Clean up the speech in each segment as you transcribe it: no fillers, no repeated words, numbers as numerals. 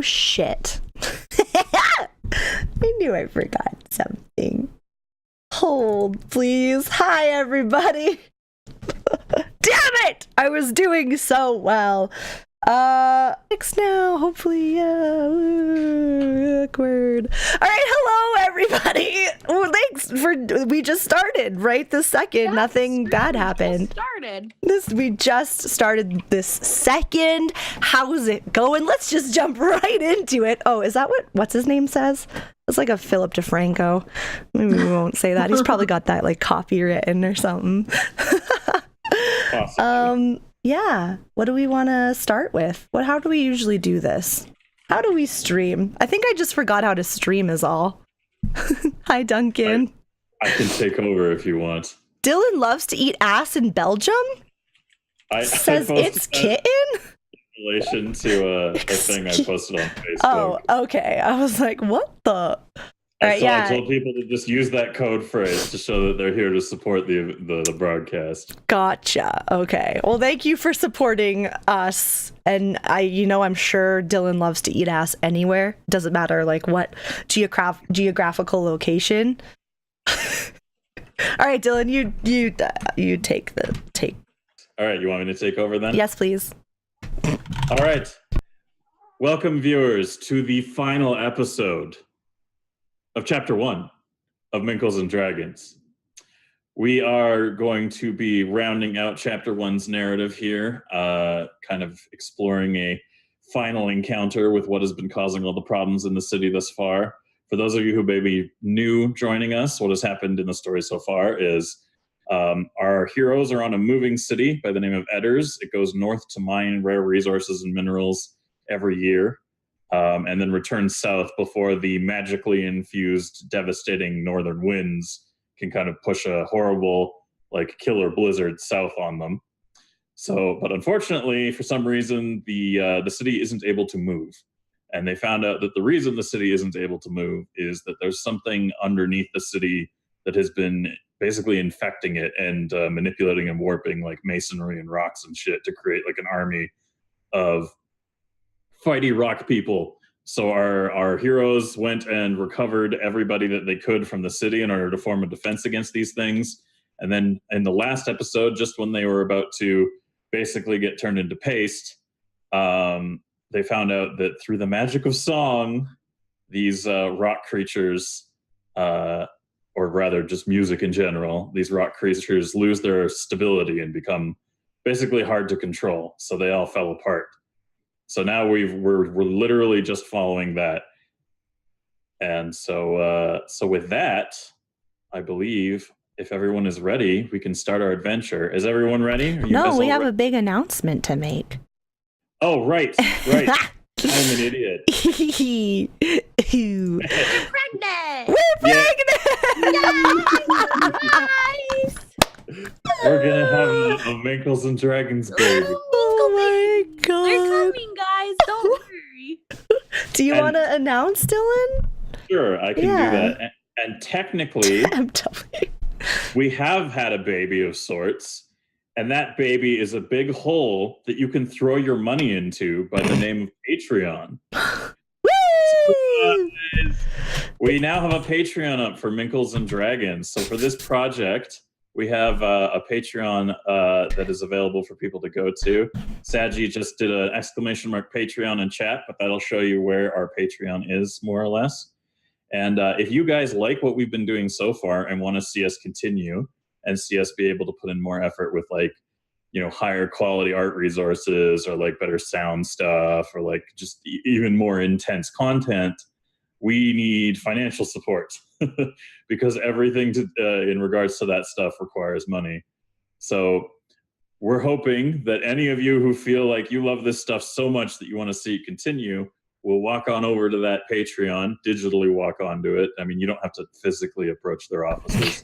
shit. I knew I forgot something. Hold, please. Hi, everybody. Damn it! I was doing so well. Next now, hopefully, awkward. All right, hello, everybody. Well, thanks for, we just started, right? The second, nothing bad happened. We just started this second. How's it going? Let's just jump right into it. Oh, is that what's his name says? It's like a Philip DeFranco. Maybe we won't say that. He's probably got that like copywritten or something. Awesome. Yeah. What do we want to start with? How do we usually do this? How do we stream? I think I just forgot how to stream is all. Hi, Duncan. I can take over if you want. Dylan loves to eat ass in Belgium? Says it's kitten? In relation to a thing I posted on Facebook. Oh, okay. I was like, what the? I told people to just use that code phrase to show that they're here to support the broadcast. Gotcha. Okay. Well, thank you for supporting us. And I'm sure Dylan loves to eat ass anywhere. Doesn't matter like what geographical location. All right, Dylan, you take. All right, you want me to take over then? Yes, please. All right. Welcome, viewers, to the final episode of Chapter 1 of Minkles and Dragons. We are going to be rounding out Chapter 1's narrative here, kind of exploring a final encounter with what has been causing all the problems in the city thus far. For those of you who may be new joining us, what has happened in the story so far is our heroes are on a moving city by the name of Edders. It goes north to mine rare resources and minerals every year. And then return south before the magically infused, devastating northern winds can kind of push a horrible, like, killer blizzard south on them. So, but unfortunately, for some reason, the city isn't able to move. And they found out that the reason the city isn't able to move is that there's something underneath the city that has been basically infecting it and manipulating and warping, like, masonry and rocks and shit to create, like, an army of fighty rock people. So our heroes went and recovered everybody that they could from the city in order to form a defense against these things. And then in the last episode, just when they were about to basically get turned into paste, they found out that through the magic of song, these rock creatures, or rather just music in general, these rock creatures lose their stability and become basically hard to control. So they all fell apart. So now we're literally just following that, and so with that, I believe if everyone is ready, we can start our adventure. Is everyone ready? No, we have a big announcement to make. Oh, right. I'm an idiot. We're pregnant. Nice. We're gonna have a Minkles and Dragons baby. Oh my god! They're coming, guys. Don't worry. Do you want to announce, Dylan? Sure, I can do that. And technically, we have had a baby of sorts, and that baby is a big hole that you can throw your money into by the name of Patreon. We now have a Patreon up for Minkles and Dragons. So for this project, we have a Patreon that is available for people to go to. Saji just did an !Patreon in chat, but that'll show you where our Patreon is, more or less. And if you guys like what we've been doing so far and want to see us continue and see us be able to put in more effort with, like, higher quality art resources or like better sound stuff or like just even more intense content, we need financial support because everything in regards to that stuff requires money. So we're hoping that any of you who feel like you love this stuff so much that you want to see it continue will walk on over to that Patreon, digitally walk onto it. I mean, you don't have to physically approach their offices.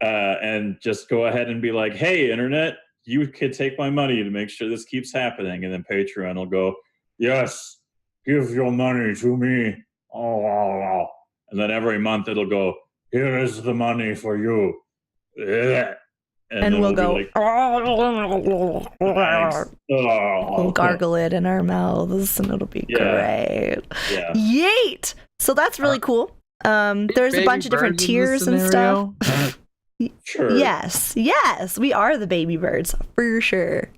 And just go ahead and be like, hey, internet, you could take my money to make sure this keeps happening. And then Patreon will go, yes, give your money to me. Oh. And then every month it'll go, here is the money for you. And we'll go, be like, thanks. we'll gargle it in our mouths, and it'll be great. Yeah. Yeet! So that's really cool. There's a bunch of different tiers and stuff. Sure. Yes, we are the baby birds for sure.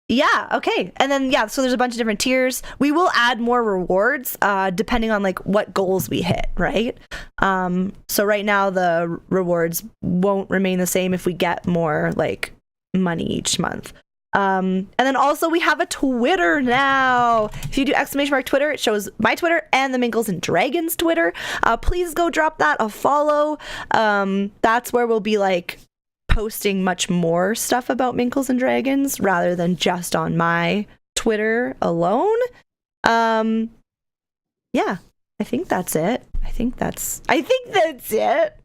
Yeah, okay. And then so there's a bunch of different tiers. We will add more rewards depending on like what goals we hit, right? So right now the rewards won't remain the same if we get more like money each month. And then also we have a Twitter now. If you do !Twitter, it shows my Twitter and the Minkles and Dragons Twitter. Please go drop that a follow. That's where we'll be like posting much more stuff about Minkles and Dragons rather than just on my Twitter alone. Yeah, I think that's it. I think that's it.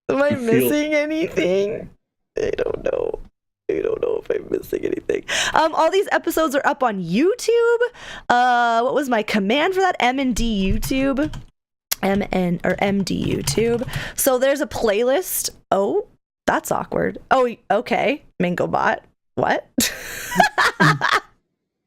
Am I missing anything? I don't know if I'm missing anything. All these episodes are up on YouTube. What was my command for that? M&D YouTube. MD YouTube. So there's a playlist. Oh, that's awkward. Oh, okay. Minklebot. What?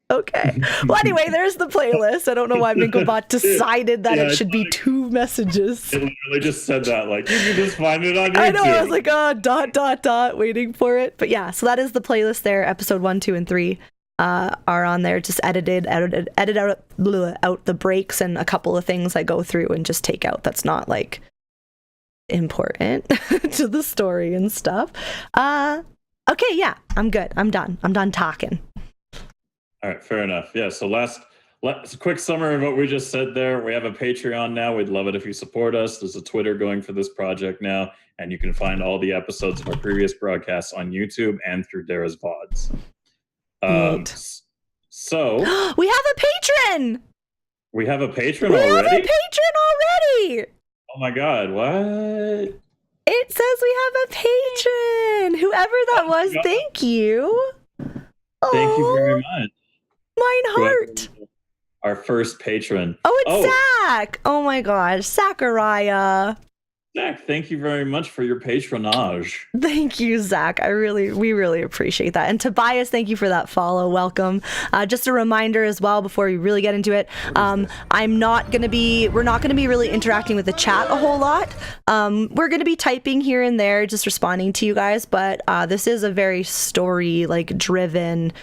Okay. Well, anyway, there's the playlist. I don't know why Minklebot decided that it should be 2 messages. It literally just said that, like, you can just find it on YouTube. I know, I was like, ... waiting for it. But yeah, so that is the playlist there. Episode 1, 2, and 3 are on there. Just edit out the breaks and a couple of things I go through and just take out. That's not, like, important to the story and stuff. Okay, yeah, I'm good. I'm done talking. All right, fair enough. Yeah, so last quick summary of what we just said there. We have a Patreon now. We'd love it if you support us. There's a Twitter going for this project now, and you can find all the episodes of our previous broadcasts on YouTube and through Dara's VODs. So we have a patron. We have a patron already? Oh my God, what? It says we have a patron. Whoever that was, thank you. Thank you very much. Mine heart. Our first patron. Oh, it's Zach. Oh my gosh, Zachariah. Zach, thank you very much for your patronage. Thank you, Zach. We really appreciate that. And Tobias, thank you for that follow. Welcome. Just a reminder as well before we really get into it. We're not gonna be really interacting with the chat a whole lot. We're gonna be typing here and there, just responding to you guys. But this is a very story driven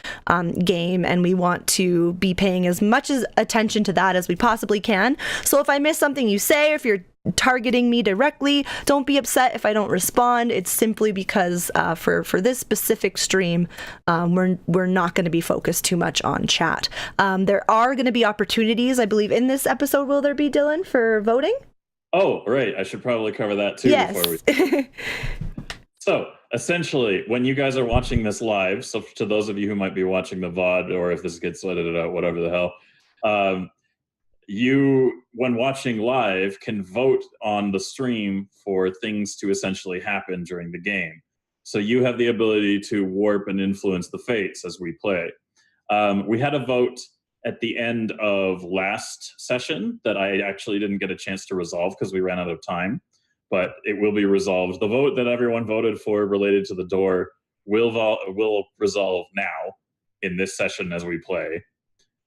game, and we want to be paying as much attention to that as we possibly can. So if I miss something you say, if you're targeting me directly, don't be upset if I don't respond. It's simply because for this specific stream, we're not going to be focused too much on chat. There are going to be opportunities, I believe, in this episode. Will there be, Dylan, for voting? Oh, right. I should probably cover that too. Yes. Before we. So essentially, when you guys are watching this live, so to those of you who might be watching the VOD, or if this gets edited out, whatever the hell, you, when watching live, can vote on the stream for things to essentially happen during the game. So you have the ability to warp and influence the fates as we play. We had a vote at the end of last session that I actually didn't get a chance to resolve because we ran out of time, but it will be resolved. The vote that everyone voted for related to the door will resolve now in this session as we play.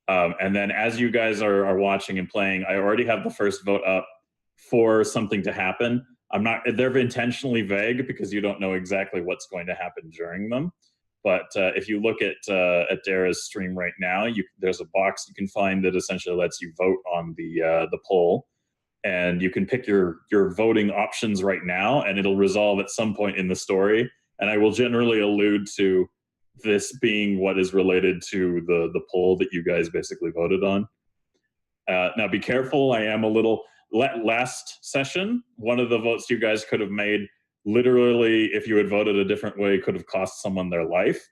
And then as you guys are watching and playing, I already have the first vote up for something to happen. They're intentionally vague because you don't know exactly what's going to happen during them. But if you look at Dara's stream right now, there's a box you can find that essentially lets you vote on the poll. And you can pick your voting options right now, and it'll resolve at some point in the story. And I will generally allude to this being what is related to the poll that you guys basically voted on. Now be careful, I am a little... Last session, one of the votes you guys could have made, literally, if you had voted a different way, could have cost someone their life.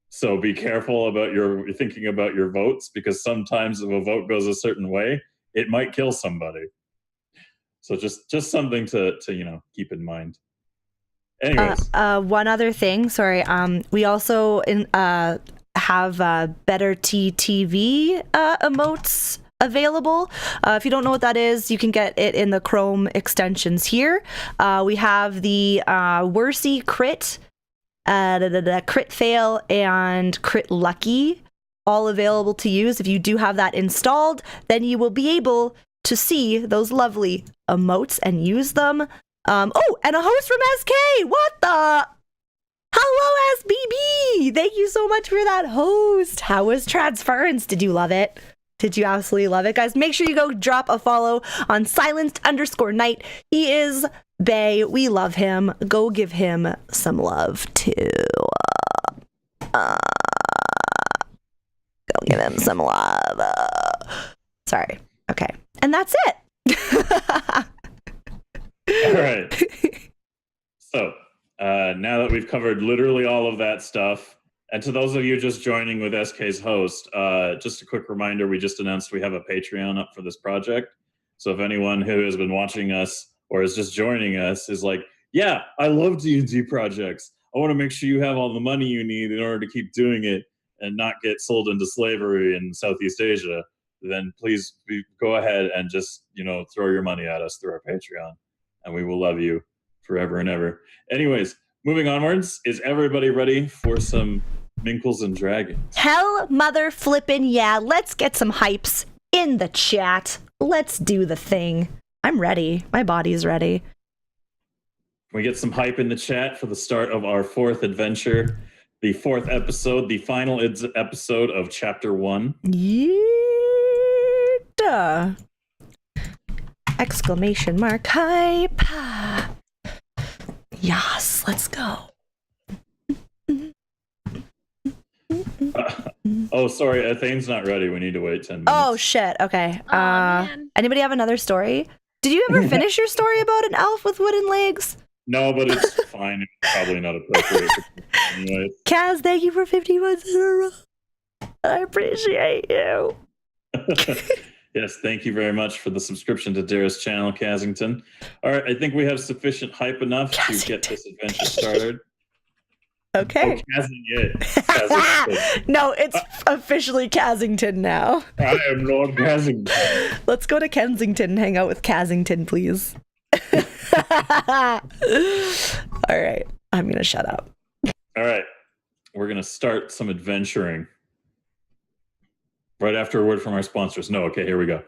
So be careful about thinking about your votes, because sometimes if a vote goes a certain way, it might kill somebody. So just something to keep in mind. Anyways. One other thing, sorry. We also have Better TTV emotes available. If you don't know what that is, you can get it in the Chrome extensions here. We have the Worsey Crit, Crit Fail, and Crit Lucky, all available to use. If you do have that installed, then you will be able to see those lovely emotes and use them. Oh, and a host from SK! What the? Hello, SBB! Thank you so much for that host. How was Transference? Did you love it? Did you absolutely love it? Guys, make sure you go drop a follow on silenced_night. He is bae. We love him. Go give him some love, too. Go give him some love. Sorry. Okay. And that's it. All right. So, now that we've covered literally all of that stuff, and to those of you just joining with SK's host, just a quick reminder, we just announced we have a Patreon up for this project. So if anyone who has been watching us or is just joining us is like, yeah, I love D&D projects. I want to make sure you have all the money you need in order to keep doing it and not get sold into slavery in Southeast Asia, then please go ahead and just, throw your money at us through our Patreon, and we will love you forever and ever. Anyways, moving onwards, is everybody ready for some Minkles and Dragons? Hell mother flippin' yeah. Let's get some hypes in the chat. Let's do the thing. I'm ready. My body's ready. Can we get some hype in the chat for the start of our fourth adventure, the fourth episode, the final episode of Chapter 1? Yeah. Exclamation mark hype. Yes, let's go. Oh, sorry, Athane's not ready. We need to wait 10 minutes. Oh, shit. Okay. Man. Anybody have another story? Did you ever finish your story about an elf with wooden legs? No, but it's fine. It's probably not appropriate. Anyways. Kaz, thank you for 50 months in a row. I appreciate you. Yes, thank you very much for the subscription to Dara's channel, Kazington. All right, I think we have sufficient hype enough to get this adventure started. Okay. Oh, Kazington. No, it's officially Kazington now. I am Lord Kazington. Let's go to Kensington and hang out with Kazington, please. All right, I'm gonna shut up. All right, we're gonna start some adventuring. Right after a word from our sponsors. No, okay, here we go.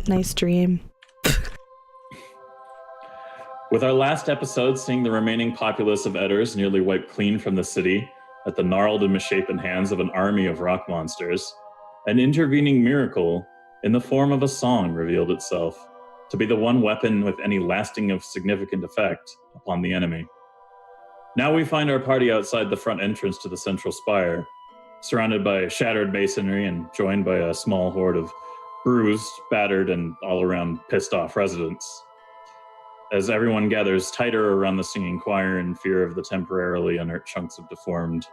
Nice dream. With our last episode seeing the remaining populace of Edders nearly wiped clean from the city at the gnarled and misshapen hands of an army of rock monsters, an intervening miracle in the form of a song revealed itself to be the one weapon with any lasting of significant effect upon the enemy. Now we find our party outside the front entrance to the central spire, surrounded by shattered masonry and joined by a small horde of bruised, battered, and all-around pissed-off residents. As everyone gathers tighter around the singing choir in fear of the temporarily inert chunks of deformed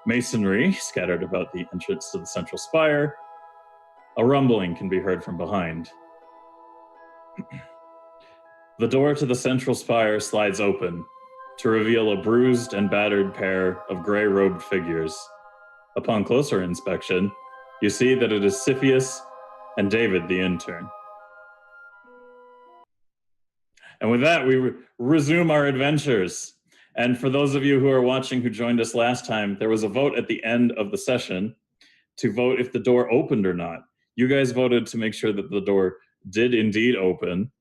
masonry scattered about the entrance to the central spire, a rumbling can be heard from behind. The door to the central spire slides open to reveal a bruised and battered pair of gray-robed figures. Upon closer inspection, you see that it is Siphius and David the intern. And with that, we resume our adventures. And for those of you who are watching who joined us last time, there was a vote at the end of the session to vote if the door opened or not. You guys voted to make sure that the door did indeed open.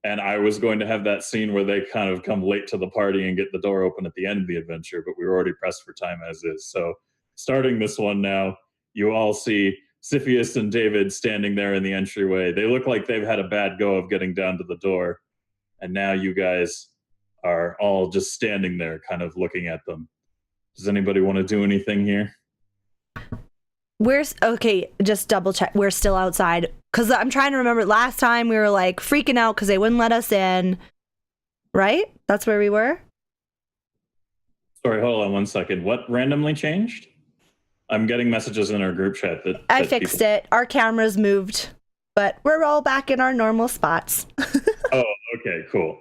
And I was going to have that scene where they kind of come late to the party and get the door open at the end of the adventure, but we were already pressed for time as is. So starting this one now, you all see Siphius and David standing there in the entryway. They look like they've had a bad go of getting down to the door. And now you guys are all just standing there kind of looking at them. Does anybody want to do anything here? Okay, just double check. We're still outside. Because I'm trying to remember, last time we were like freaking out because they wouldn't let us in. Right? That's where we were? Sorry, hold on one second. What randomly changed? I'm getting messages in our group chat that I fixed it. Our cameras moved, but we're all back in our normal spots. Oh, okay, cool.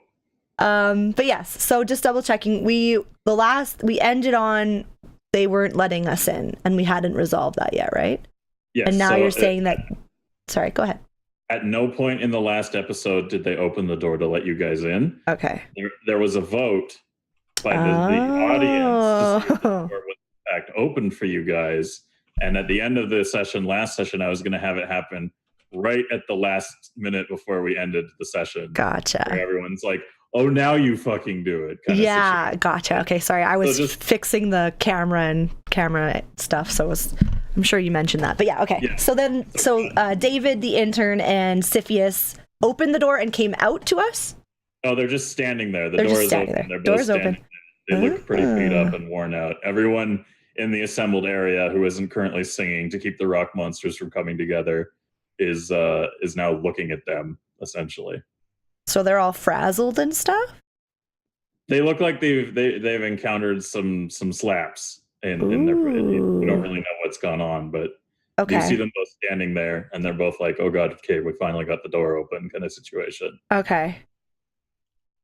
But yes, so just double checking. We ended on they weren't letting us in, and we hadn't resolved that yet, right? Yes. And now you're saying that. Sorry, go ahead. At no point in the last episode did they open the door to let you guys in. Okay. There was a vote by the audience to see if the door was in fact open for you guys. And at the end of the last session, I was going to have it happen right at the last minute before we ended the session. Gotcha. Where everyone's like, "Oh, now you fucking do it." Yeah, gotcha. Okay, sorry. I was just fixing the camera stuff, so I'm sure you mentioned that. But yeah, okay. Yeah. So David, the intern, and Siphius opened the door and came out to us? Oh, they're just standing there. The door is open. There. They're both Door's open. They look pretty beat up and worn out. Everyone in the assembled area who isn't currently singing to keep the rock monsters from coming together is now looking at them, essentially. So they're all frazzled and stuff? They look like they've encountered some slaps in their. You don't really know what's gone on, but you see them both standing there, and they're both like, "Oh God, okay, we finally got the door open," kind of situation. Okay.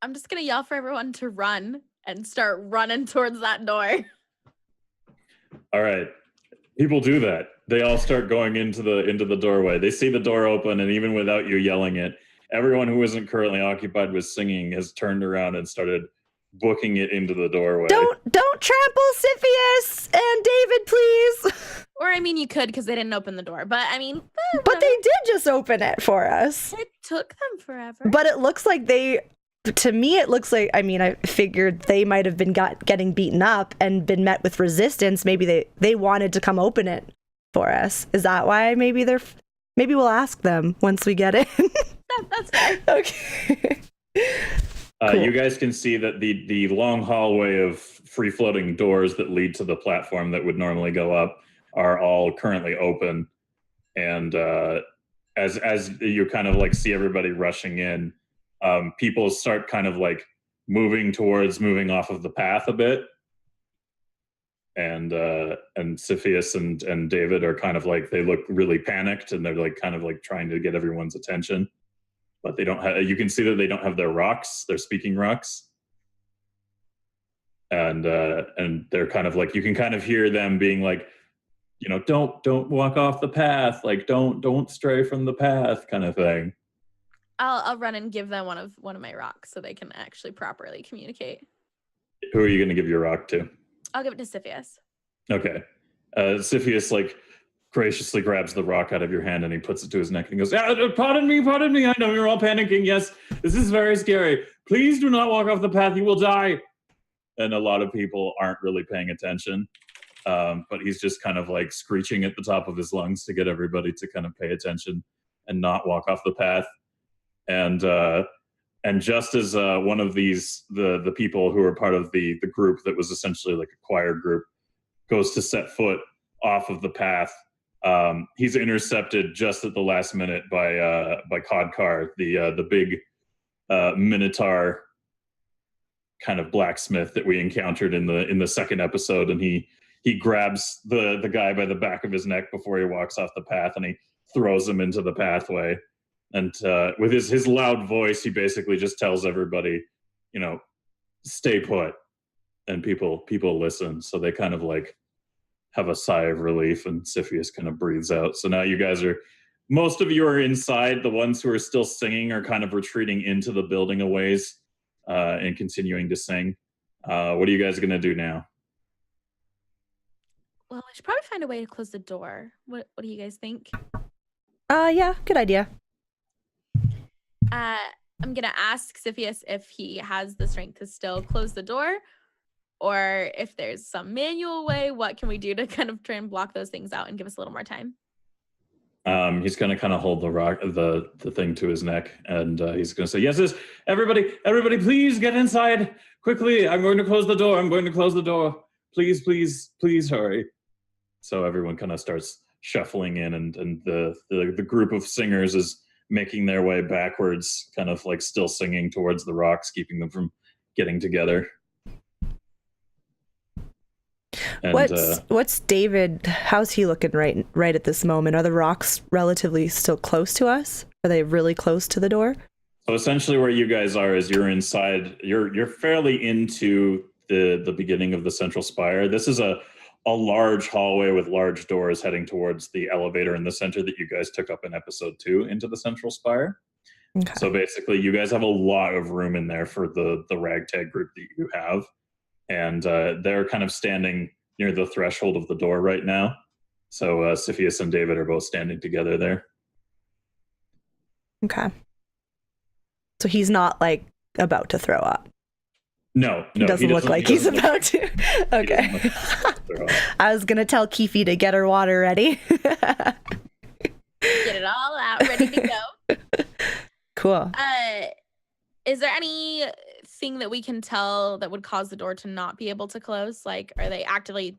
I'm just gonna yell for everyone to run and start running towards that door. All right, people do that. They all start going into the doorway. They see the door open, and even without you yelling it, everyone who isn't currently occupied with singing has turned around and started booking it into the doorway. Don't trample Siphius and David, please. Or I mean, you could because they didn't open the door. But I mean, but they did just open it for us. It took them forever. But it looks like to me, it looks like, I mean, I figured they might have been getting beaten up and been met with resistance. Maybe they wanted to come open it for us. Is that why? Maybe we'll ask them once we get in. That's fair. Okay. Cool. You guys can see that the long hallway of free-floating doors that lead to the platform that would normally go up are all currently open. And as you kind of like see everybody rushing in, people start kind of like moving off of the path a bit. And Siphius and David are kind of like, they look really panicked, and they're like kind of like trying to get everyone's attention. But they don't have, you can see that they don't have their rocks, their speaking rocks. And they're kind of like, you can kind of hear them being like, you know, don't walk off the path, like don't stray from the path, kind of thing. I'll run and give them one of my rocks so they can actually properly communicate. Who are you going to give your rock to? I'll give it to Siphius. Okay. Siphius like graciously grabs the rock out of your hand and he puts it to his neck and he goes, pardon me, I know you're all panicking. Yes, this is very scary. Please do not walk off the path, you will die. And a lot of people aren't really paying attention. But he's just kind of like screeching at the top of his lungs to get everybody to kind of pay attention and not walk off the path. And just as one of the people who are part of the group that was essentially like a choir group goes to set foot off of the path, he's intercepted just at the last minute by Codcar, the big Minotaur kind of blacksmith that we encountered in the second episode, and he grabs the guy by the back of his neck before he walks off the path, and he throws him into the pathway. And with his loud voice, he basically just tells everybody, you know, stay put. And people listen, so they kind of like have a sigh of relief, and Siphius kind of breathes out. So now you guys most of you are inside. The ones who are still singing are kind of retreating into the building a ways and continuing to sing. What are you guys going to do now? Well, we should probably find a way to close the door. What do you guys think? Yeah, good idea. I'm going to ask Siphius if he has the strength to still close the door, or if there's some manual way. What can we do to kind of try and block those things out and give us a little more time? He's going to kind of hold the thing to his neck, and he's going to say, yes, everybody, please get inside quickly. I'm going to close the door. Please hurry. So everyone kind of starts shuffling in, and the group of singers is making their way backwards, kind of like still singing towards the rocks, keeping them from getting together. And, what's David? How's he looking right at this moment? Are the rocks relatively still close to us? Are they really close to the door? So essentially, where you guys are is you're inside. You're fairly into the beginning of the central spire. This is a a large hallway with large doors heading towards the elevator in the center that you guys took up in episode 2 into the central spire. Okay. So basically, you guys have a lot of room in there for the ragtag group that you have, and they're kind of standing near the threshold of the door right now. So Siphius and David are both standing together there. Okay. So he's not like about to throw up. No, He doesn't look like he's about to. Okay. I was gonna tell Keefe to get her water ready. Get it all out, ready to go. Cool. Is there anything that we can tell that would cause the door to not be able to close? Like, are they actively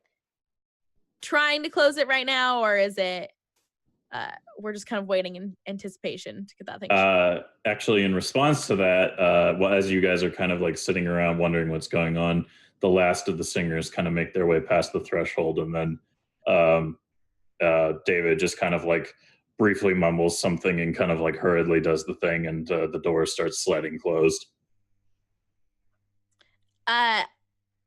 trying to close it right now, or is it we're just kind of waiting in anticipation to get that thing? Actually, in response to that, well, as you guys are kind of like sitting around wondering what's going on, the last of the singers kind of make their way past the threshold, and then David just kind of like briefly mumbles something and kind of like hurriedly does the thing, and the door starts sliding closed.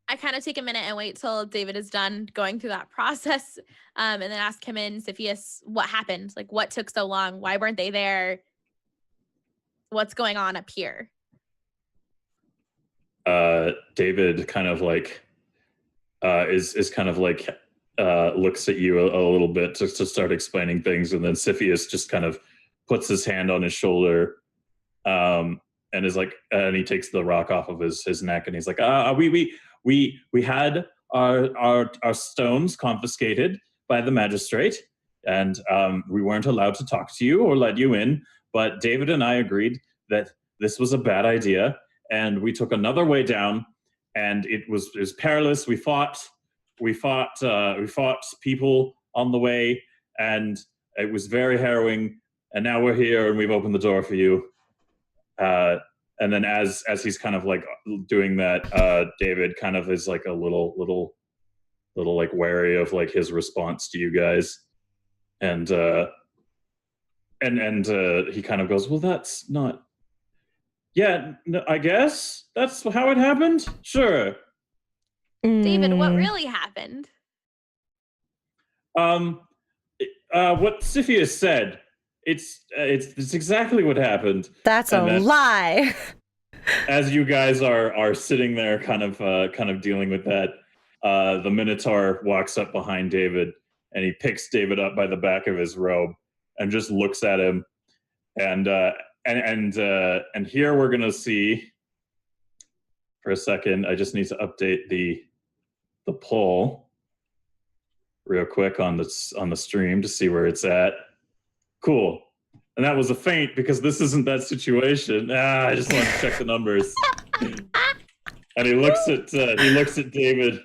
I kind of take a minute and wait till David is done going through that process, and then ask him and Siphius what happened. Like, what took so long? Why weren't they there? What's going on up here? David kind of like is kind of like looks at you a little bit to start explaining things, and then Siphius just kind of puts his hand on his shoulder, and is like, and he takes the rock off of his neck, and he's like, we had our stones confiscated by the magistrate, and we weren't allowed to talk to you or let you in, but David and I agreed that this was a bad idea, and we took another way down, and it was perilous. We fought people on the way, and it was very harrowing, and now we're here, and we've opened the door for you. And then as he's kind of like doing that, David kind of is like a little like wary of like his response to you guys, and he kind of goes, well, that's not. Yeah, no, I guess that's how it happened. Sure. David, what really happened? What Siphius said. It's exactly what happened. That's a lie. As you guys are sitting there, kind of dealing with that, the Minotaur walks up behind David, and he picks David up by the back of his robe and just looks at him, and here we're gonna see. For a second, I just need to update the poll real quick on the stream to see where it's at. Cool. And that was a feint because this isn't that situation. I just want to check the numbers. And he looks at David,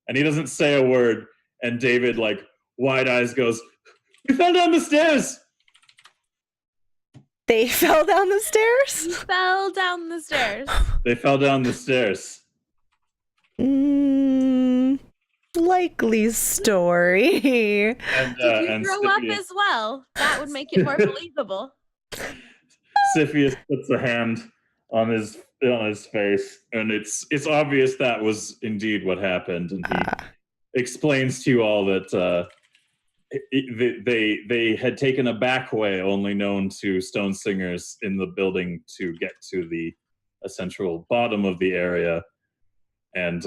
and he doesn't say a word. And David, like wide eyes, goes, "We fell down the stairs." They fell down the stairs? He fell down the stairs. They fell down the stairs. Likely story. And, did you throw up as well? That would make it more believable. Siphius puts a hand on his face, and it's obvious that was indeed what happened, and he explains to you all that they had taken a back way only known to stone singers in the building to get to the central bottom of the area. And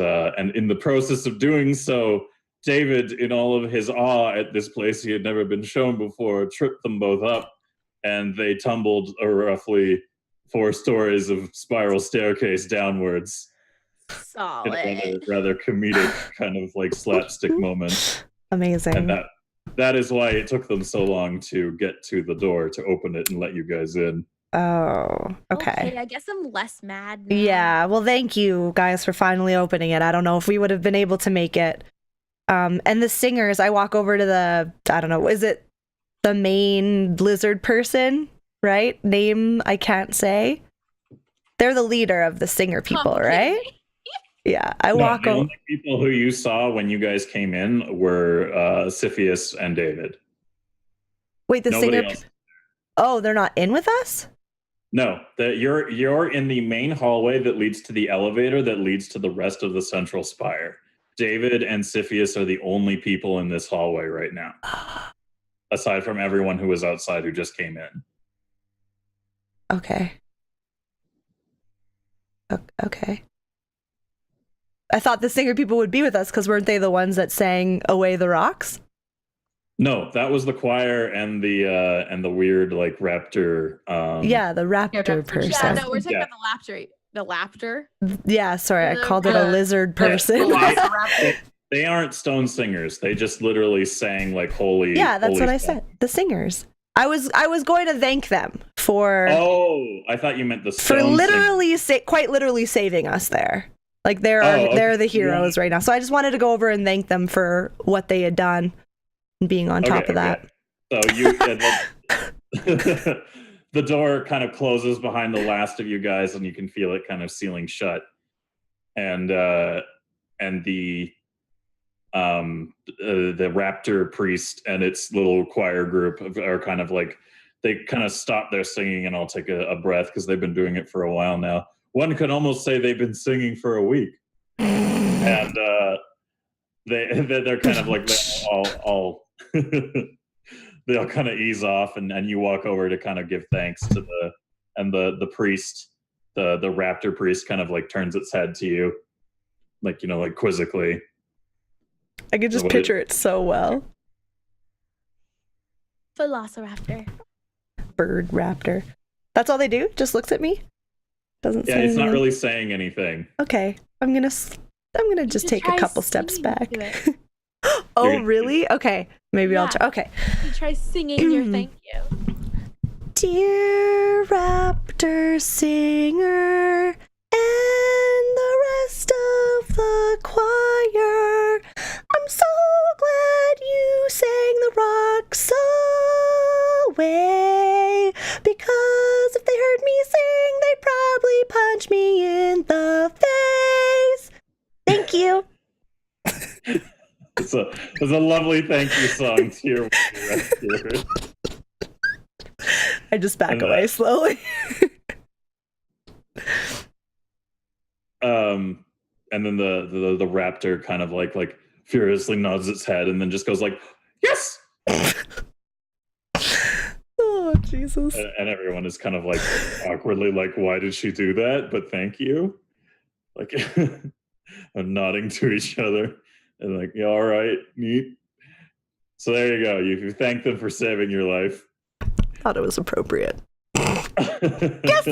in the process of doing so, David, in all of his awe at this place he had never been shown before, tripped them both up, and they tumbled roughly 4 stories of spiral staircase downwards. Solid. In a rather comedic kind of like slapstick moment. Amazing. And that is why it took them so long to get to the door to open it and let you guys in. Oh, okay. I guess I'm less mad now. Yeah, well, thank you guys for finally opening it. I don't know if we would have been able to make it. And the singers, I walk over to I don't know, is it the main lizard person, right? Name I can't say. They're the leader of the singer people, right? Yeah, I walk over. The only people who you saw when you guys came in were Siphius and David. Wait, the Nobody singer. else. Oh, they're not in with us? No, you're in the main hallway that leads to the elevator that leads to the rest of the central spire. David and Siphius are the only people in this hallway right now, aside from everyone who was outside who just came in. Okay. Okay. I thought the singer people would be with us because weren't they the ones that sang "Away the Rocks"? No, that was the choir and the weird like raptor. Yeah, the raptor person. Yeah, no, we're talking about the laptor. Yeah, sorry, I called it a lizard person. They aren't stone singers. They just literally sang like holy. Yeah, that's holy what I stuff. said. The singers. I was going to thank them for. Oh, I thought you meant the stone for literally quite literally saving us there. Like they're the heroes right now. So I just wanted to go over and thank them for what they had done and being on top of that. So the door kind of closes behind the last of you guys, and you can feel it kind of sealing shut. And the raptor priest and its little choir group are kind of like, they kind of stop their singing and I'll take a breath because they've been doing it for a while now. One could almost say they've been singing for a week. And they're kind of like all they'll kind of ease off, and you walk over to kind of give thanks to the priest, the raptor priest kind of like turns its head to you, like, you know, like quizzically. I could just picture it so well. Velociraptor. Bird raptor. That's all they do? Just looks at me? Doesn't say it's anything. not really saying anything. Okay. I'm gonna just take a couple steps back. Oh, You're- really? Okay. Maybe I'll try. Okay. You try singing your thank you. Dear raptor singer and the rest of the choir, I'm so glad you sang the rocks away, because if they heard me sing, they'd probably punch me in the face. Thank you. It's a lovely thank you song to your rescuers. I just back away slowly. And then the raptor kind of like furiously nods its head and then just goes like, yes! Oh, Jesus. And everyone is kind of like awkwardly like, why did she do that? But thank you. Like, I'm nodding to each other and like, yeah, all right, neat. So there you go. You thank them for saving your life. Thought it was appropriate. Yes!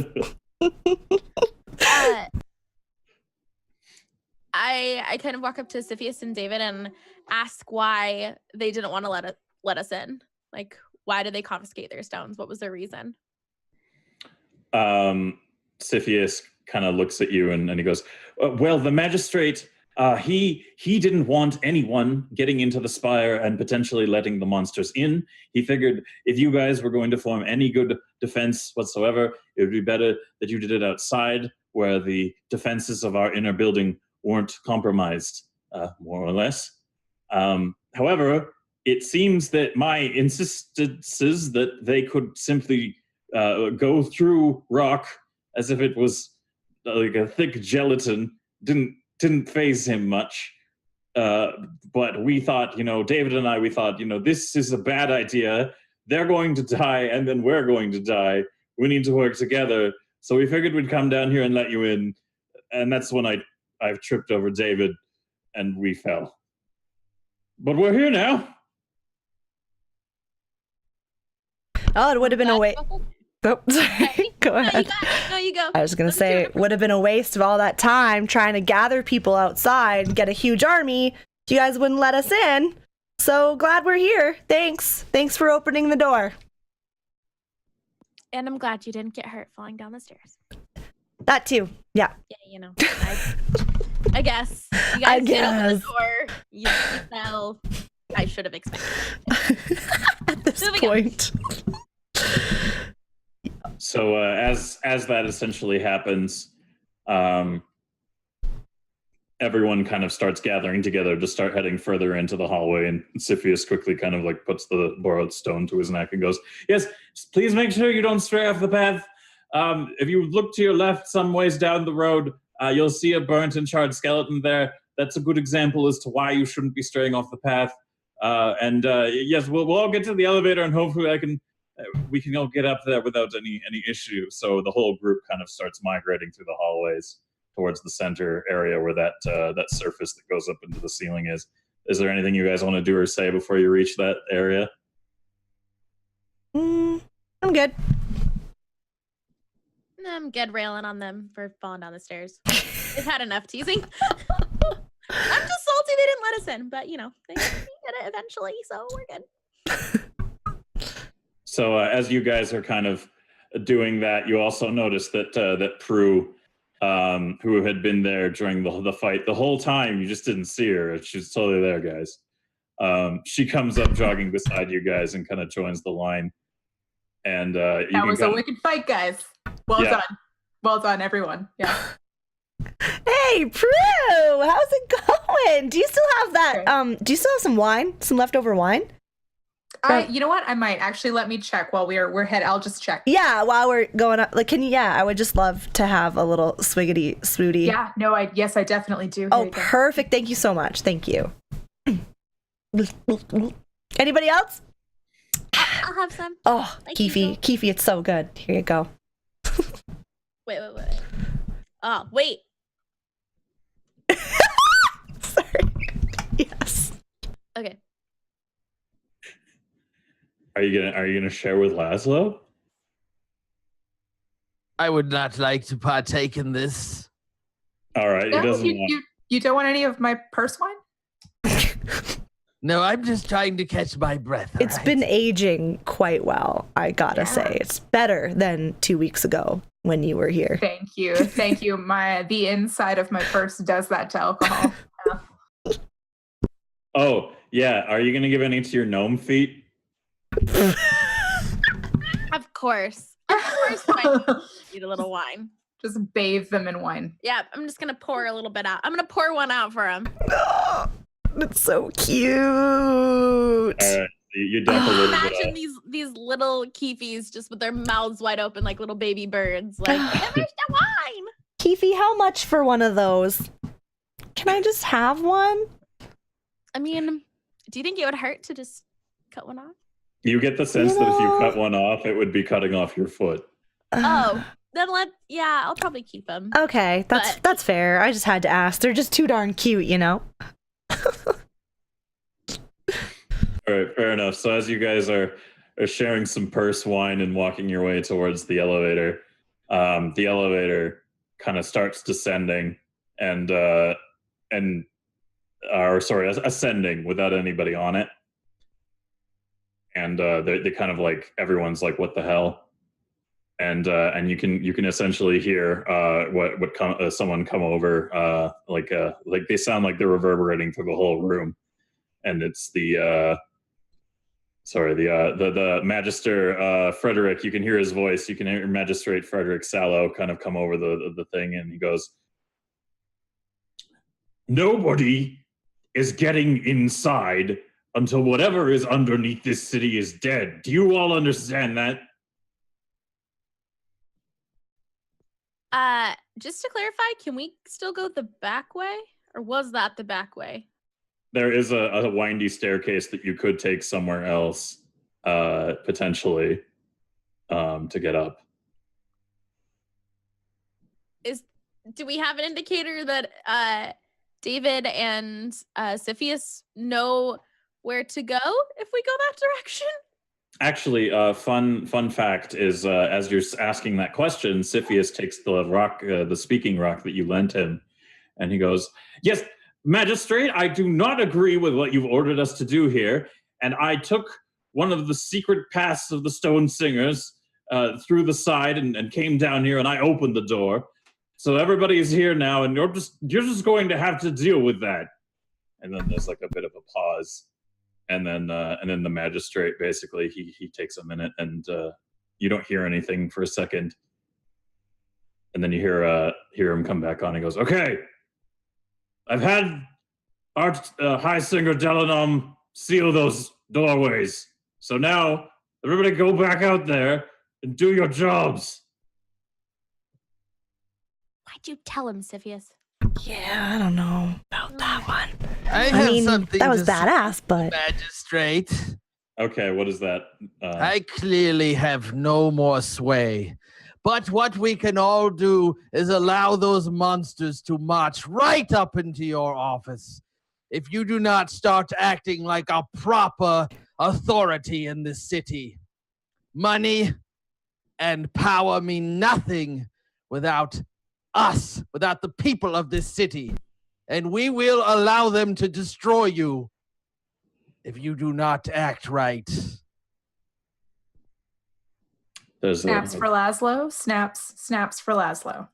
I kind of walk up to Siphius and David and ask why they didn't want to let us in. Like, why did they confiscate their stones? What was their reason? Siphius kind of looks at you and he goes, well, the magistrate, he didn't want anyone getting into the spire and potentially letting the monsters in. He figured if you guys were going to form any good defense whatsoever, it would be better that you did it outside where the defenses of our inner building weren't compromised, more or less. However, it seems that my insistences that they could simply go through rock as if it was like a thick gelatin didn't faze him much. But we thought, David and I, we thought, this is a bad idea. They're going to die, and then we're going to die. We need to work together. So we figured we'd come down here and let you in. And that's when I've tripped over David, and we fell. But we're here now. Oh, it would have been a waste. Oh, sorry. Go ahead. No, you go. I was going to say, it would have been a waste of all that time trying to gather people outside and get a huge army if you guys wouldn't let us in. So glad we're here. Thanks. Thanks for opening the door. And I'm glad you didn't get hurt falling down the stairs. That too. Yeah. Yeah, I guess. You guys did open the door. You fell. I should have expected it. At this point. So as that essentially happens, everyone kind of starts gathering together to start heading further into the hallway, and Siphius quickly kind of like puts the borrowed stone to his neck and goes, yes, please make sure you don't stray off the path. If you look to your left some ways down the road, you'll see a burnt and charred skeleton there. that's a good example as to why you shouldn't be straying off the path. Yes, we'll all get to the elevator, and hopefully we can all get up there without any issue. So the whole group kind of starts migrating through the hallways towards the center area where that surface that goes up into the ceiling is. Is there anything you guys want to do or say before you reach that area? I'm good. I'm good railing on them for falling down the stairs. They've had enough teasing. I'm just salty they didn't let us in, but they did it eventually, so we're good. So as you guys are kind of doing that, you also notice that Prue, who had been there during the fight the whole time, you just didn't see her. She's totally there, guys. She comes up jogging beside you guys and kind of joins the line. And that was a wicked fight, guys. Well done, everyone. Yeah. Hey, Prue, how's it going? Do you still have that? Do you still have some wine? Some leftover wine? You know what? I might actually. Let me check while we're head. I'll just check. Yeah, while we're going up, like, I would just love to have a little swiggity swooty. Yeah, no, I definitely do. Oh, perfect. Thank you so much. Thank you. Anybody else? I'll have some. Oh, Keefy, it's so good. Here you go. Wait. Oh, wait. Sorry. Yes. Okay. Are you gonna share with Laszlo? I would not like to partake in this. All right. No, you don't want any of my purse wine? No, I'm just trying to catch my breath. It's been aging quite well, I gotta say. It's better than 2 weeks ago when you were here. Thank you. The inside of my purse does that to alcohol. Yeah. Oh, yeah. Are you gonna give any to your gnome feet? Of course. I need a little wine. Just bathe them in wine. Yeah, I'm just gonna pour a little bit out. I'm gonna pour one out for him. It's so cute. All right, you dump a little bit. Imagine these little keefies just with their mouths wide open like little baby birds. Like, where's the wine? Keefy, how much for one of those? Can I just have one? I mean, do you think it would hurt to just cut one off? You get the sense that if you cut one off, it would be cutting off your foot. Oh, then I'll probably keep them. Okay, that's fair. I just had to ask. They're just too darn cute, All right, fair enough. So as you guys are sharing some purse wine and walking your way towards the elevator kind of starts descending ascending without anybody on it. And they kind of like, everyone's like, what the hell? And you can essentially hear someone come over, like they sound like they're reverberating through the whole room. And it's the Magister Frederick. You can hear his voice. You can hear Magistrate Frederick Sallow kind of come over the thing, and he goes, "Nobody is getting inside until whatever is underneath this city is dead. Do you all understand that?" Just to clarify, can we still go the back way, or was that the back way? There is a windy staircase that you could take somewhere else, potentially, to get up. Do we have an indicator that David and Cepheus know where to go if we go that direction? Actually, fun fact is, as you're asking that question, Cepheus takes the rock, the speaking rock that you lent him, and he goes, "Yes, Magistrate, I do not agree with what you've ordered us to do here, and I took one of the secret paths of the Stone Singers through the side and came down here, and I opened the door. So everybody is here now, and you're just going to have to deal with that." And then there's like a bit of a pause, and then the Magistrate basically he takes a minute, and you don't hear anything for a second, and then you hear him come back on. He goes, "Okay. I've had our High Singer Delanom seal those doorways. So now, everybody go back out there and do your jobs." Why'd you tell him, Cepheus? Yeah, I don't know about that one. I I have mean, something that was to say, badass, but Magistrate. Okay, what is that? I clearly have no more sway. But what we can all do is allow those monsters to march right up into your office. If you do not start acting like a proper authority in this city, money and power mean nothing without us, without the people of this city. And we will allow them to destroy you if you do not act right. There's Snaps for Laszlo. Snaps for Laszlo.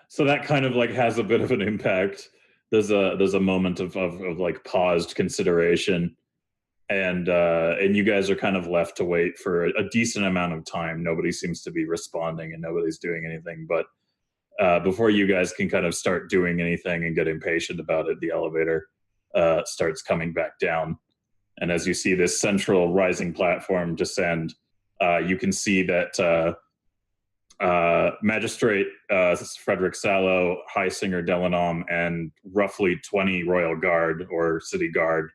So that kind of like has a bit of an impact. There's a moment of like paused consideration, and you guys are kind of left to wait for a decent amount of time. Nobody seems to be responding, and nobody's doing anything. But before you guys can kind of start doing anything and get impatient about it, the elevator starts coming back down. And as you see this central rising platform descend, you can see that Magistrate Frederick Sallow, High Singer Delanom, and roughly 20 Royal Guard or City Guard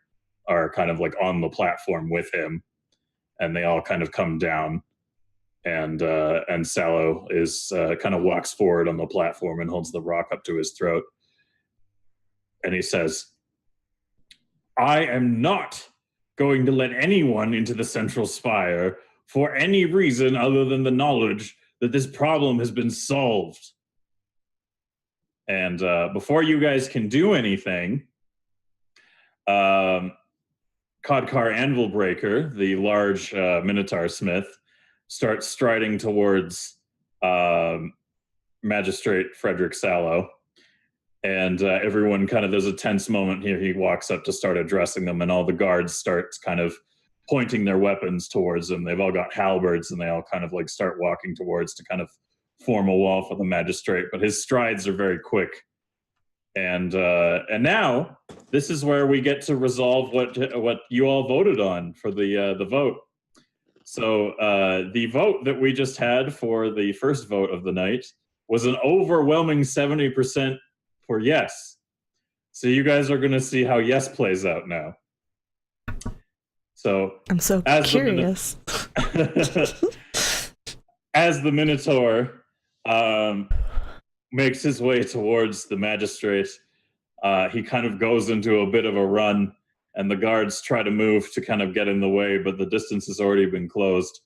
are kind of like on the platform with him, and they all kind of come down. And Sallow is kind of walks forward on the platform and holds the rock up to his throat, and he says, "I am not going to let anyone into the Central Spire for any reason other than the knowledge that this problem has been solved." And before you guys can do anything, Codcar Anvilbreaker, the large Minotaur Smith, starts striding towards Magistrate Frederick Sallow. And everyone kind of, there's a tense moment here. He walks up to start addressing them, and all the guards start kind of pointing their weapons towards him. They've all got halberds, and they all kind of like start walking towards to kind of form a wall for the magistrate. But his strides are very quick. And now this is where we get to resolve what you all voted on for the vote. So the vote that we just had for the first vote of the night was an overwhelming 70% for yes. So you guys are going to see how yes plays out now. So I'm so curious. As the Minotaur makes his way towards the magistrate, he kind of goes into a bit of a run, and the guards try to move to kind of get in the way, but the distance has already been closed.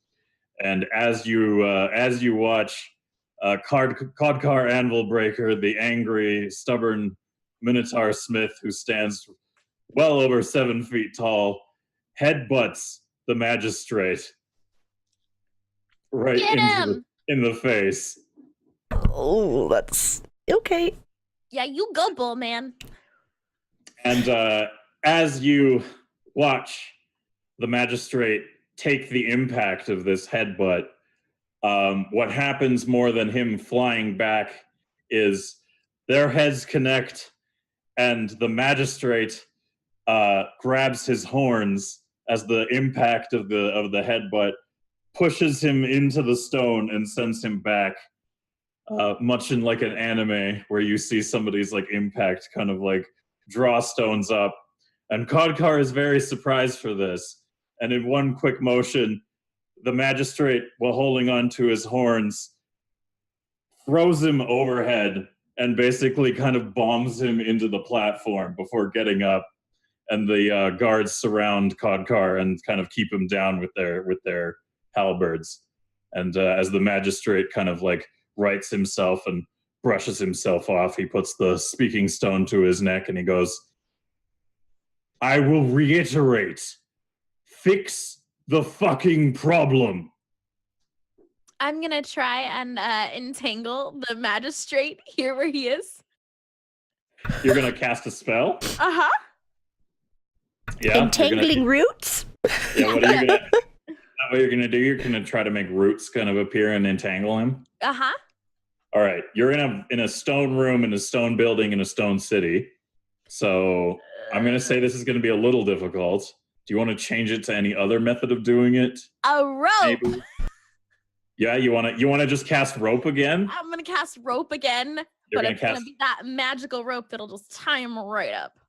And as you watch Codcar Anvilbreaker, the angry, stubborn Minotaur Smith, who stands well over 7 feet tall, headbutts the magistrate right in the face. Oh, that's okay. Yeah, you go, bull man. And as you watch the magistrate take the impact of this headbutt, what happens more than him flying back is their heads connect, and the magistrate grabs his horns as the impact of the headbutt pushes him into the stone and sends him back, much in like an anime where you see somebody's like impact kind of like draw stones up. And Codcar is very surprised for this. And in one quick motion, the magistrate, while holding on to his horns, throws him overhead and basically kind of bombs him into the platform before getting up. And the guards surround Codcar and kind of keep him down with their halberds. And as the magistrate kind of like rights himself and brushes himself off, he puts the speaking stone to his neck and he goes, "I will reiterate, fix the fucking problem." I'm gonna try and entangle the magistrate here where he is. You're gonna cast a spell? Uh-huh. Yeah. Entangling roots? Yeah, what you're gonna do, you're gonna try to make roots kind of appear and entangle him? Uh-huh. All right. You're in a stone room, in a stone building, in a stone city. So I'm gonna say this is gonna be a little difficult. Do you want to change it to any other method of doing it? A rope. Maybe? Yeah, you wanna just cast rope again? I'm gonna cast rope again, but it's gonna be that magical rope that'll just tie him right up.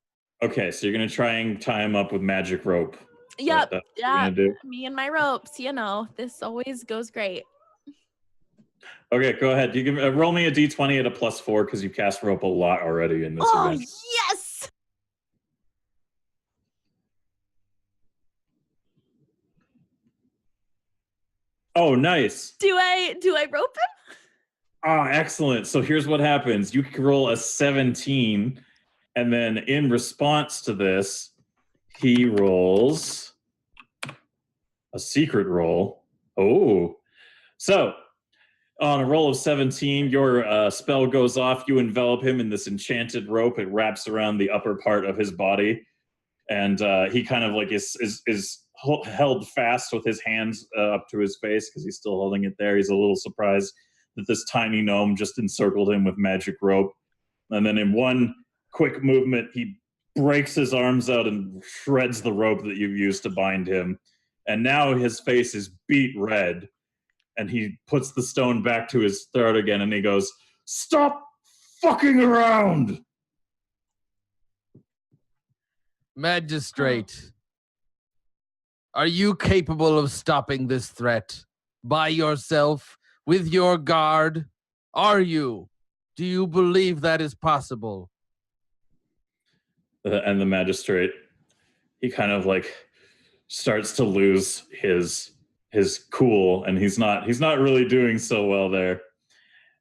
Okay, so you're gonna try and tie him up with magic rope. Yep. That's what you're Yeah. gonna do? Me and my ropes. This always goes great. Okay, go ahead. You can roll me a d20 at a +4 because you cast rope a lot already in this event. Yes. Oh, nice. Do I rope him? Ah, excellent. So here's what happens. You can roll a 17, and then in response to this, he rolls a secret roll. Oh. So on a roll of 17, your spell goes off. You envelop him in this enchanted rope. It wraps around the upper part of his body. And he kind of like is held fast with his hands up to his face because he's still holding it there. He's a little surprised that this tiny gnome just encircled him with magic rope. And then in one quick movement, he breaks his arms out and shreds the rope that you've used to bind him. And now his face is beet red. And he puts the stone back to his throat again and he goes, "Stop fucking around!" Magistrate, are you capable of stopping this threat by yourself with your guard? Are you? Do you believe that is possible? And the magistrate, he kind of like starts to lose his cool, and he's not really doing so well there.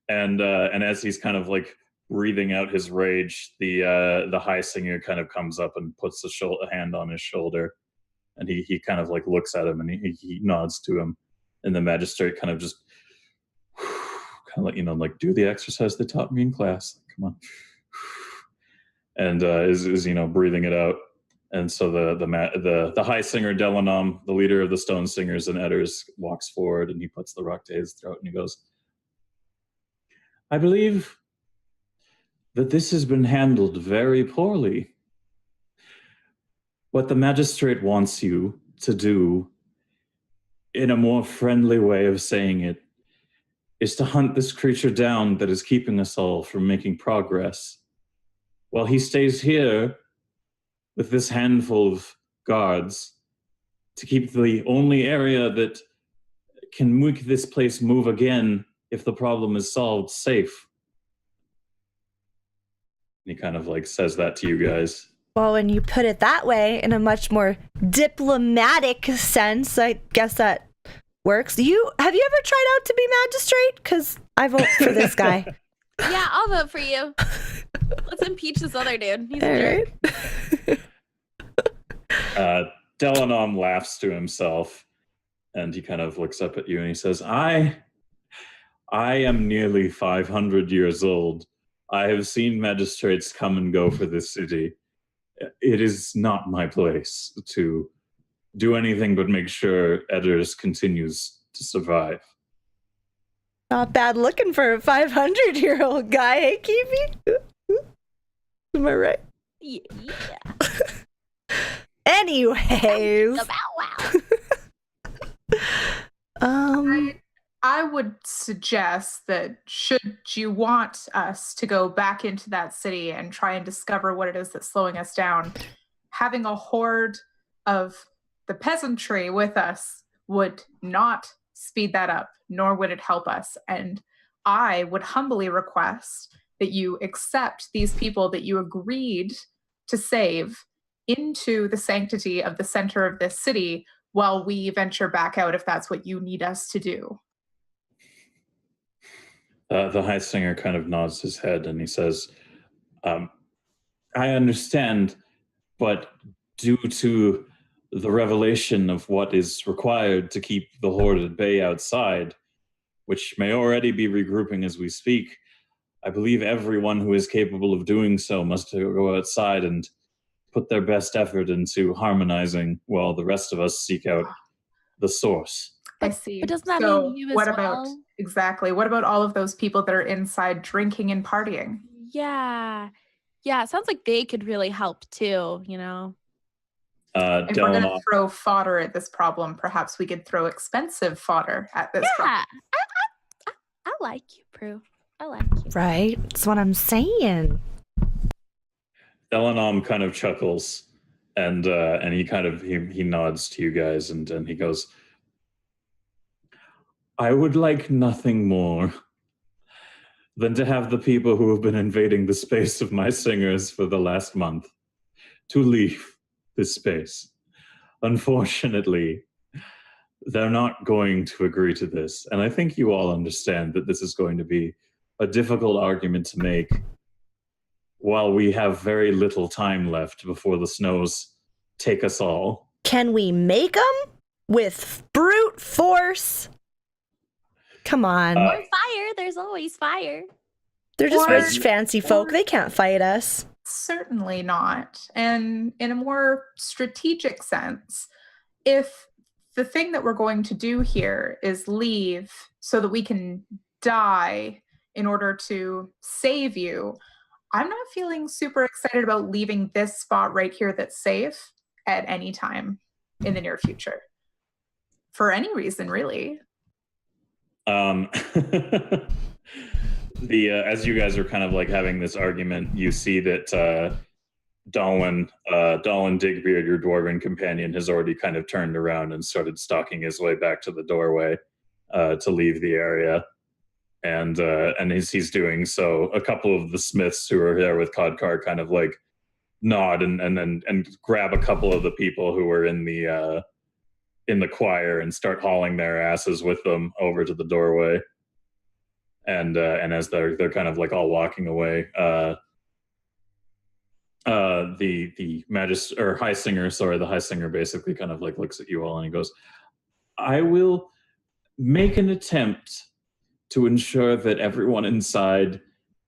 And as he's kind of like breathing out his rage, the high singer kind of comes up and puts a hand on his shoulder, and he kind of like looks at him and he nods to him, and the magistrate kind of just kind of like do the exercise they taught me in class. Come on, and is breathing it out. And so the high singer Delanom, the leader of the Stone Singers and Edders, walks forward and he puts the rock to his throat and he goes, "I believe that this has been handled very poorly. What the magistrate wants you to do, in a more friendly way of saying it, is to hunt this creature down that is keeping us all from making progress, while he stays here with this handful of guards to keep the only area that can make this place move again if the problem is solved safe." And he kind of like says that to you guys. Well, when you put it that way, in a much more diplomatic sense, I guess that works. Have you ever tried out to be magistrate? Because I vote for this guy. Yeah, I'll vote for you. Let's impeach this other dude. He's All a jerk. right. Delanom laughs to himself, and he kind of looks up at you and he says, I am nearly 500 years old. I have seen magistrates come and go for this city. It is not my place to do anything but make sure Edders continues to survive. Not bad looking for a 500-year-old guy, hey, Keefy? Am I right? Yeah. Anyways. I would suggest that should you want us to go back into that city and try and discover what it is that's slowing us down, having a horde of the peasantry with us would not speed that up, nor would it help us. And I would humbly request that you accept these people that you agreed to save into the sanctity of the center of this city while we venture back out if that's what you need us to do. The high singer kind of nods his head and he says, I understand, but due to the revelation of what is required to keep the horde at bay outside, which may already be regrouping as we speak, I believe everyone who is capable of doing so must go outside and put their best effort into harmonizing while the rest of us seek out the source. I see. But doesn't that so mean you as what well? about exactly? What about all of those people that are inside drinking and partying? Yeah. Yeah, it sounds like they could really help too, If we're going to throw fodder at this problem, perhaps we could throw expensive fodder at this problem. Yeah, like you, Prue. I like you. Right? That's what I'm saying. Elanom kind of chuckles, and he kind of he nods to you guys, and he goes, "I would like nothing more than to have the people who have been invading the space of my singers for the last month to leave this space. Unfortunately, they're not going to agree to this, and I think you all understand that this is going to be a difficult argument to make while we have very little time left before the snows take us all." Can we make them with brute force? Come on. Or fire. There's always fire. They're just Or- rich, fancy folk. or- They can't fight us. Certainly not. And in a more strategic sense, if the thing that we're going to do here is leave so that we can die in order to save you, I'm not feeling super excited about leaving this spot right here that's safe at any time in the near future. For any reason, really. As you guys are kind of like having this argument, you see that Dalwyn Digbeard, your dwarven companion, has already kind of turned around and started stalking his way back to the doorway to leave the area. And as he's doing so, a couple of the smiths who are there with Codcar kind of like nod and grab a couple of the people who were in the choir and start hauling their asses with them over to the doorway. And as they're kind of like all walking away, the high singer basically kind of like looks at you all and he goes, "I will make an attempt to ensure that everyone inside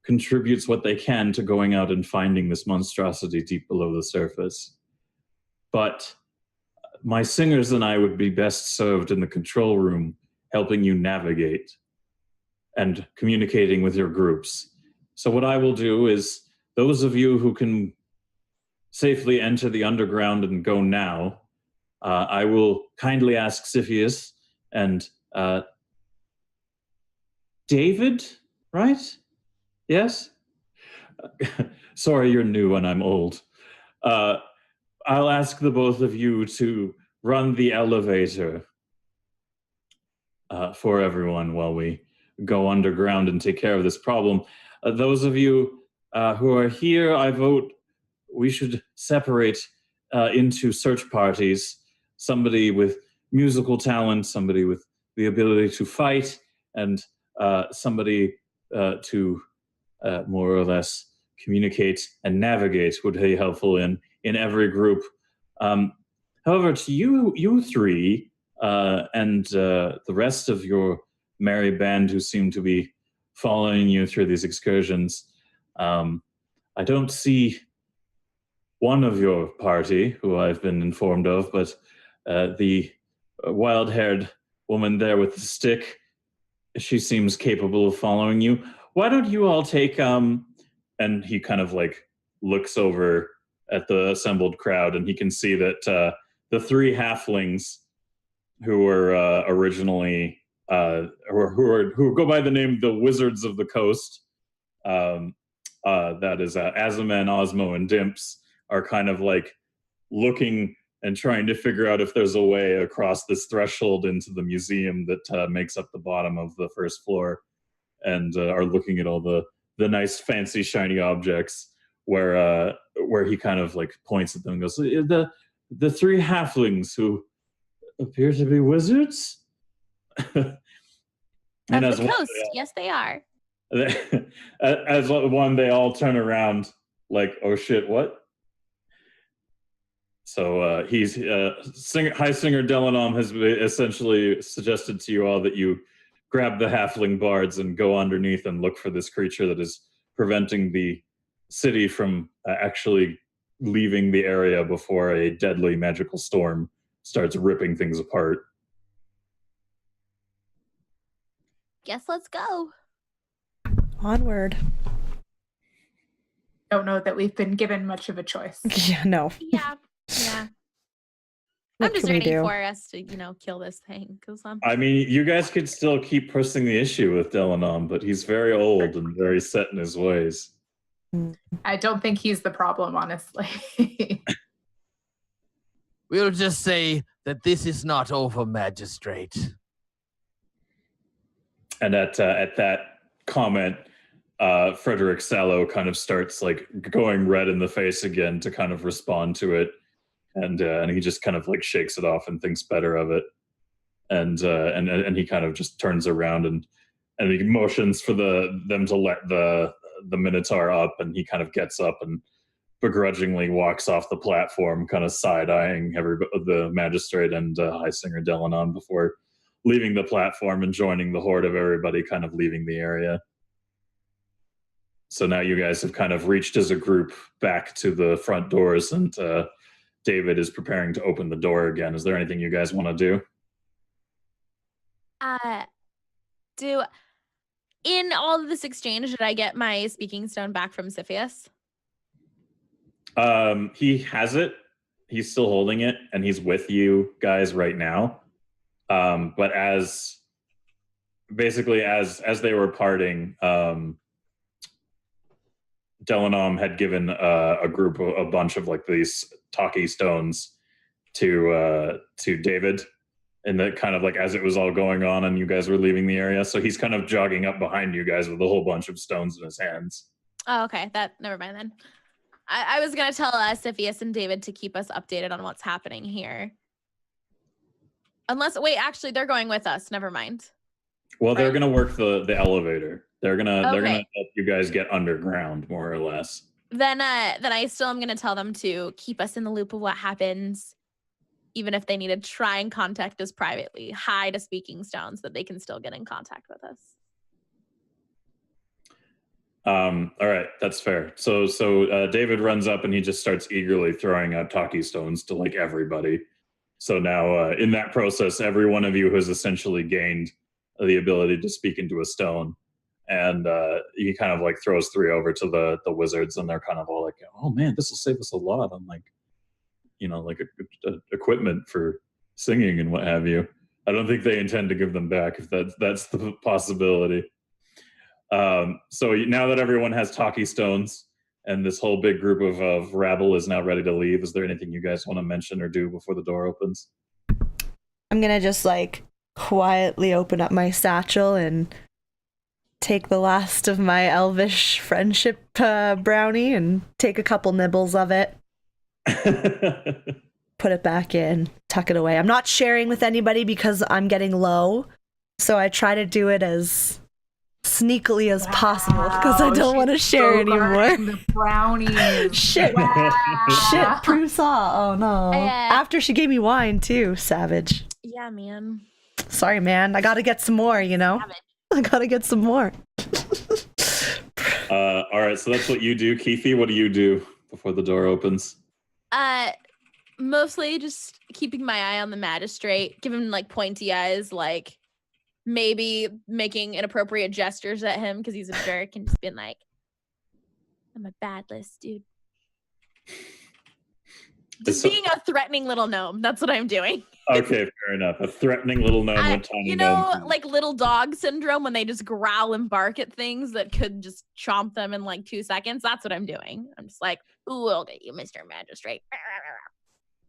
contributes what they can to going out and finding this monstrosity deep below the surface. But my singers and I would be best served in the control room, helping you navigate and communicating with your groups. So what I will do is, those of you who can safely enter the underground and go now, I will kindly ask Siphius and David, right? Yes? Sorry, you're new and I'm old. I'll ask the both of you to run the elevator for everyone while we go underground and take care of this problem. Those of you who are here, I vote we should separate into search parties. Somebody with musical talent, somebody with the ability to fight, and somebody to more or less communicate and navigate would be helpful in every group. However, to you three and the rest of your merry band who seem to be following you through these excursions, I don't see one of your party who I've been informed of, but the wild-haired woman there with the stick, she seems capable of following you. Why don't you all take, and he kind of like looks over at the assembled crowd and he can see that the three halflings who were originally, who go by the name the Wizards of the Coast, that is Azaman, Osmo, and Dimps, are kind of like looking and trying to figure out if there's a way across this threshold into the museum that makes up the bottom of the first floor, and are looking at all the nice, fancy, shiny objects. Where he kind of like points at them and goes, "The three halflings who appear to be wizards." Of the coast, yes, they are. As one, they all turn around like, "Oh shit, what?" So he's High Singer Delanom has essentially suggested to you all that you grab the halfling bards and go underneath and look for this creature that is preventing the city from actually leaving the area before a deadly magical storm starts ripping things apart. Guess let's go. Onward. Don't know that we've been given much of a choice. Yeah, no. Yeah. I'm just can we waiting do? for us to, kill this thing. I mean, you guys could still keep pressing the issue with Delanom, but he's very old and very set in his ways. I don't think he's the problem, honestly. We'll just say that this is not over, Magistrate. And at that comment, Frederick Sallow kind of starts like going red in the face again to kind of respond to it, and he just kind of like shakes it off and thinks better of it, and he kind of just turns around and he motions for them to let the Minotaur up, and he kind of gets up and begrudgingly walks off the platform, kind of side-eyeing the magistrate and High Singer Delanon before leaving the platform and joining the horde of everybody kind of leaving the area. So now you guys have kind of reached as a group back to the front doors, and David is preparing to open the door again. Is there anything you guys want to do? In all of this exchange, did I get my speaking stone back from Siphius? He has it. He's still holding it, and he's with you guys right now. But as they were parting, Delanom had given a bunch of like these talkie stones to David, and that kind of like as it was all going on and you guys were leaving the area. So he's kind of jogging up behind you guys with a whole bunch of stones in his hands. Oh, okay. Never mind then. I was gonna tell Siphius and David to keep us updated on what's happening here. Wait, actually, they're going with us. Never mind. Well, they're gonna work the elevator. They're gonna help you guys get underground, more or less. Then I still am gonna tell them to keep us in the loop of what happens, even if they need to try and contact us privately. Hide a speaking stone so that they can still get in contact with us. All right, that's fair. So David runs up and he just starts eagerly throwing out talkie stones to like everybody. So now in that process, every one of you has essentially gained the ability to speak into a stone. And he kind of like throws 3 over to the wizards, and they're kind of all like, "Oh man, this will save us a lot on like, equipment for singing and what have you." I don't think they intend to give them back if that's the possibility. So now that everyone has talkie stones and this whole big group of rabble is now ready to leave, is there anything you guys want to mention or do before the door opens? I'm gonna just like quietly open up my satchel and take the last of my elvish friendship brownie and take a couple nibbles of it. Put it back in, tuck it away. I'm not sharing with anybody because I'm getting low, so I try to do it as sneakily as possible because I don't want to share anymore. The brownies. Shit. Shit, Prusa. Oh no. After she gave me wine too, savage. Yeah, man. Sorry, man. I gotta get some more, Savage. I gotta get some more. All right, so that's what you do. Keithy, what do you do before the door opens? Mostly just keeping my eye on the magistrate, giving him like pointy eyes, like maybe making inappropriate gestures at him because he's a jerk, and just being like, "I'm a bad list, dude." Just being a threatening little gnome. That's what I'm doing. Okay, fair enough. A threatening little gnome with tiny gnome. Like little dog syndrome when they just growl and bark at things that could just chomp them in like 2 seconds. That's what I'm doing. I'm just like, "Ooh, I'll get you, Mr. Magistrate."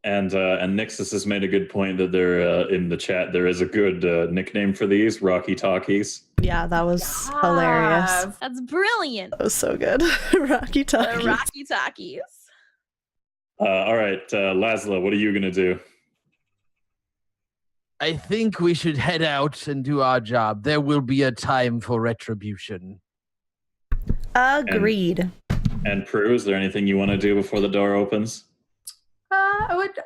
And Nixus has made a good point that there in the chat there is a good nickname for these, Rocky Talkies. Yeah, that was hilarious. That's brilliant. That was so good. Rocky Talkies. The Rocky Talkies. All right, Laszlo, what are you going to do? I think we should head out and do our job. There will be a time for retribution. Agreed. And Prue, is there anything you want to do before the door opens?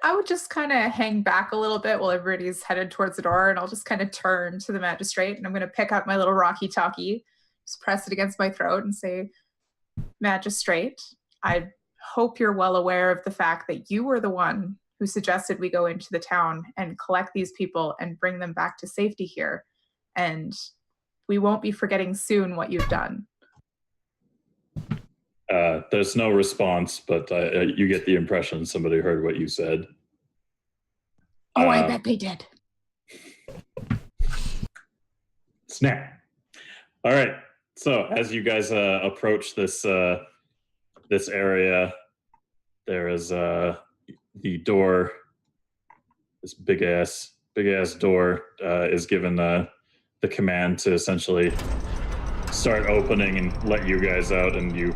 I would just kind of hang back a little bit while everybody's headed towards the door, and I'll just kind of turn to the magistrate, and I'm going to pick up my little Rocky Talkie, just press it against my throat and say, "Magistrate, I hope you're well aware of the fact that you were the one who suggested we go into the town and collect these people and bring them back to safety here. And we won't be forgetting soon what you've done." There's no response, but you get the impression somebody heard what you said. Oh, I bet they did. Snap. All right. So as you guys approach this this area, there is the door. This big ass door is given the command to essentially start opening and let you guys out, and you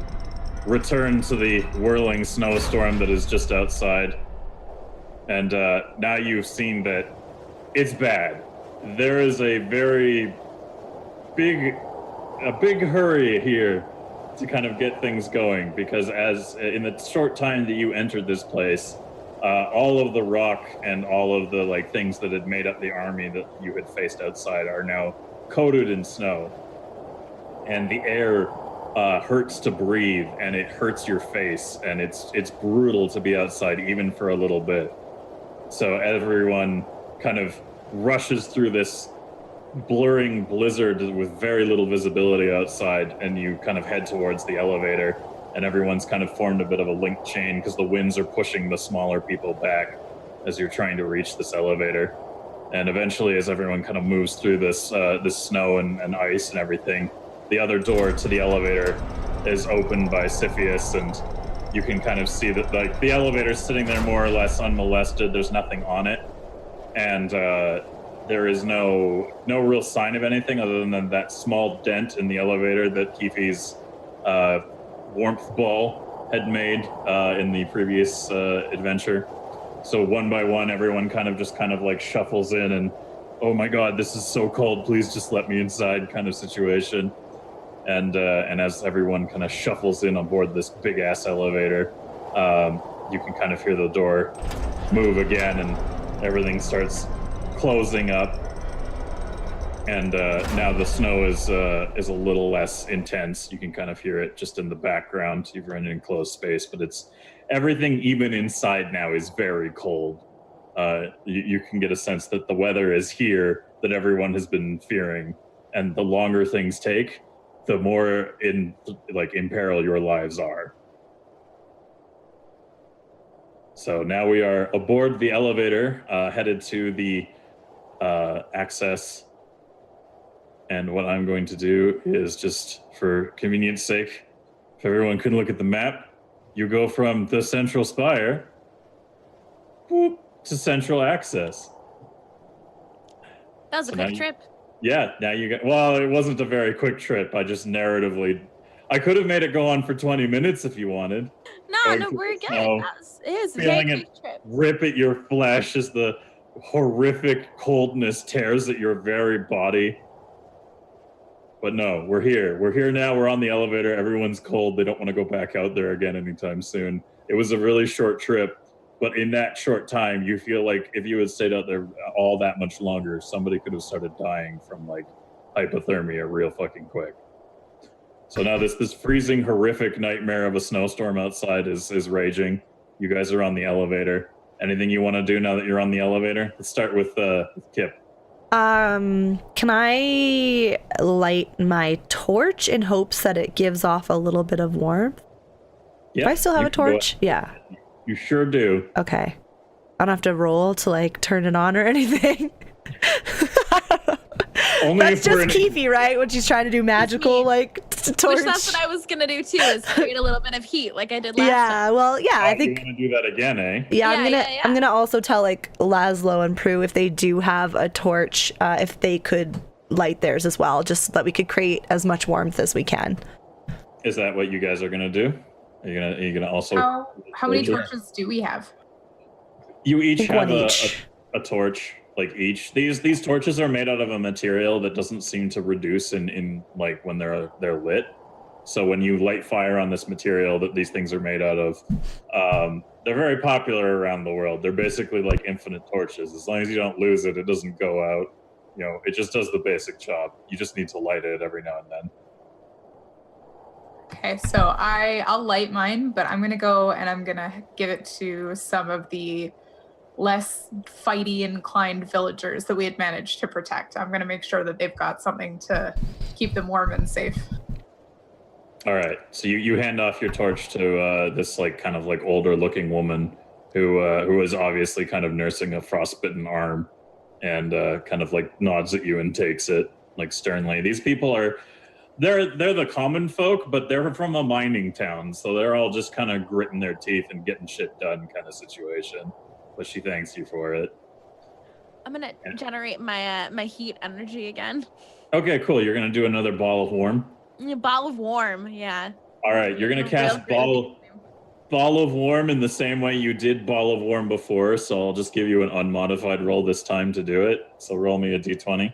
return to the whirling snowstorm that is just outside. And now you've seen that it's bad. There is a very big hurry here to kind of get things going, because as in the short time that you entered this place, all of the rock and all of the like things that had made up the army that you had faced outside are now coated in snow, and the air hurts to breathe, and it hurts your face, and it's brutal to be outside even for a little bit. So everyone kind of rushes through this blurring blizzard with very little visibility outside, and you kind of head towards the elevator, and everyone's kind of formed a bit of a link chain because the winds are pushing the smaller people back as you're trying to reach this elevator. And eventually, as everyone kind of moves through this this snow and ice and everything, the other door to the elevator is opened by Siphius, and you can kind of see that like the elevator's sitting there more or less unmolested. There's nothing on it, and there is no real sign of anything other than that small dent in the elevator that Keefe's warmth ball had made in the previous adventure. So one by one, everyone kind of like shuffles in, and oh my god, this is so cold, please just let me inside kind of situation. And as everyone kind of shuffles in on board this big ass elevator, you can kind of hear the door move again, and everything starts closing up. And now the snow is a little less intense. You can kind of hear it just in the background. You've run in enclosed space, but it's everything, even inside now, is very cold. You can get a sense that the weather is here that everyone has been fearing, and the longer things take, the more in peril your lives are. So now we are aboard the elevator, headed to the access. And what I'm going to do is, just for convenience sake, if everyone can look at the map, you go from the central spire whoop, to central access. That was a quick trip. Yeah, now you get, well, it wasn't a very quick trip. I just narratively, I could have made it go on for 20 minutes if you wanted. No, we're good. It was a very quick trip. Rip at your flesh as the horrific coldness tears at your very body. But no, we're here. We're here now. We're on the elevator. Everyone's cold. They don't want to go back out there again anytime soon. It was a really short trip, but in that short time, you feel like if you had stayed out there all that much longer, somebody could have started dying from like hypothermia real fucking quick. So now this freezing, horrific nightmare of a snowstorm outside is raging. You guys are on the elevator. Anything you want to do now that you're on the elevator? Let's start with Kip. Can I light my torch in hopes that it gives off a little bit of warmth? Yeah, do I still have a torch? Yeah. You sure do. Okay. I don't have to roll to like turn it on or anything. Only that's just Keefe, right? When she's trying to do magical like torch. Which that's what I was gonna do too, is create a little bit of heat like I did last time. Yeah, well, yeah, I think you want to do that again, eh? Yeah, I'm gonna also tell like Laszlo and Prue if they do have a torch, if they could light theirs as well, just so that we could create as much warmth as we can. Is that what you guys are gonna do? Are you gonna also? How many torches do we have? You each have a torch. Like each, these torches are made out of a material that doesn't seem to reduce in like when they're lit. So when you light fire on this material that these things are made out of, they're very popular around the world. They're basically like infinite torches. As long as you don't lose it, it doesn't go out. You know, it just does the basic job. You just need to light it every now and then. Okay, so I'll light mine, but I'm gonna go and I'm gonna give it to some of the less fighty inclined villagers that we had managed to protect. I'm going to make sure that they've got something to keep them warm and safe. All right. So you hand off your torch to this like kind of like older looking woman who is obviously kind of nursing a frostbitten arm, and kind of like nods at you and takes it like sternly. These people are they're the common folk, but they're from a mining town, so they're all just kind of gritting their teeth and getting shit done kind of situation. But she thanks you for it. I'm gonna generate my my heat energy again. Okay, cool. You're gonna do another ball of warm. Ball of warm, yeah. All right, you're gonna cast ball of warm in the same way you did ball of warm before. So I'll just give you an unmodified roll this time to do it. So roll me a d20.